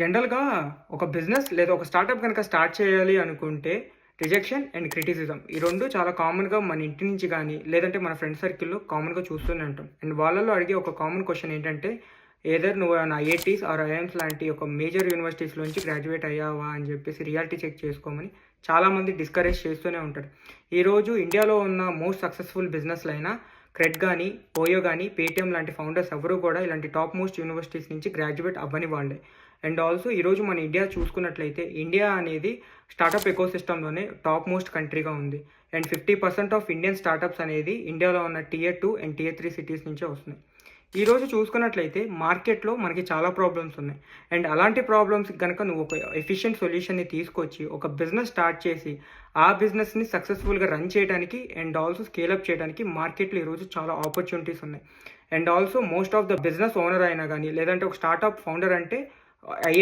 జనరల్‌గా ఒక బిజినెస్ లేదా ఒక స్టార్టప్ గనక స్టార్ట్ చేయాలి అనుకుంటే రిజెక్షన్ అండ్ క్రిటిసిజం ఈ 2 చాలా కామన్‌గా మన ఇంటి నుంచి గాని, లేదంటే మన ఫ్రెండ్ సర్కిల్‌లో కామన్‌గా చూస్తూనే ఉంటాం. అండ్ వాళ్ళలో అడిగే ఒక కామన్ క్వెషన్ ఏంటంటే, ఎయిదర్ నువ్వేమన్నా ఐఐటీస్ ఆర్ ఐఐఎమ్స్ లాంటి ఒక మేజర్ యూనివర్సిటీస్‌లో నుంచి గ్రాడ్యుయేట్ అయ్యావా అని చెప్పేసి రియాలిటీ చెక్ చేసుకోమని చాలామంది డిస్కరేజ్ చేస్తూనే ఉంటారు. ఈరోజు ఇండియాలో ఉన్న మోస్ట్ సక్సెస్‌ఫుల్ బిజినెస్‌లైన క్రెడ్ గాని, ఓయో గాని, పేటీఎం లాంటి ఫౌండర్స్ ఎవరు కూడా ఇలాంటి టాప్ మోస్ట్ యూనివర్సిటీస్ నుంచి గ్రాడ్యుయేట్ అవ్వని వాళ్ళే. అండ్ ఆల్సో ఈరోజు మన ఇండియా చూసుకున్నట్లయితే ఇండియా అనేది స్టార్టప్ ఎకోసిస్టమ్‌లోనే టాప్ మోస్ట్ కంట్రీగా ఉంది. అండ్ 50% ఆఫ్ ఇండియన్ స్టార్టప్స్ అనేది ఇండియాలో ఉన్న టియర్ 2 అండ్ టియర్ 3 సిటీస్ నుంచే వస్తున్నాయి. ఈరోజు చూసుకున్నట్లయితే మార్కెట్‌లో మనకి చాలా ప్రాబ్లమ్స్ ఉన్నాయి. అండ్ అలాంటి ప్రాబ్లమ్స్‌కి గనక నువ్వు ఒక ఎఫిషియంట్ సొల్యూషన్‌ని తీసుకొచ్చి ఒక బిజినెస్ స్టార్ట్ చేసి, ఆ బిజినెస్‌ని సక్సెస్‌ఫుల్‌గా రన్ చేయడానికి అండ్ ఆల్సో స్కేల్ అప్ చేయడానికి మార్కెట్‌లో ఈరోజు చాలా ఆపర్చునిటీస్ ఉన్నాయి. And also most of the business owner అయినా గాని, లేదంటే ఒక స్టార్టప్ ఫౌండర్ అంటే ఐఐటీ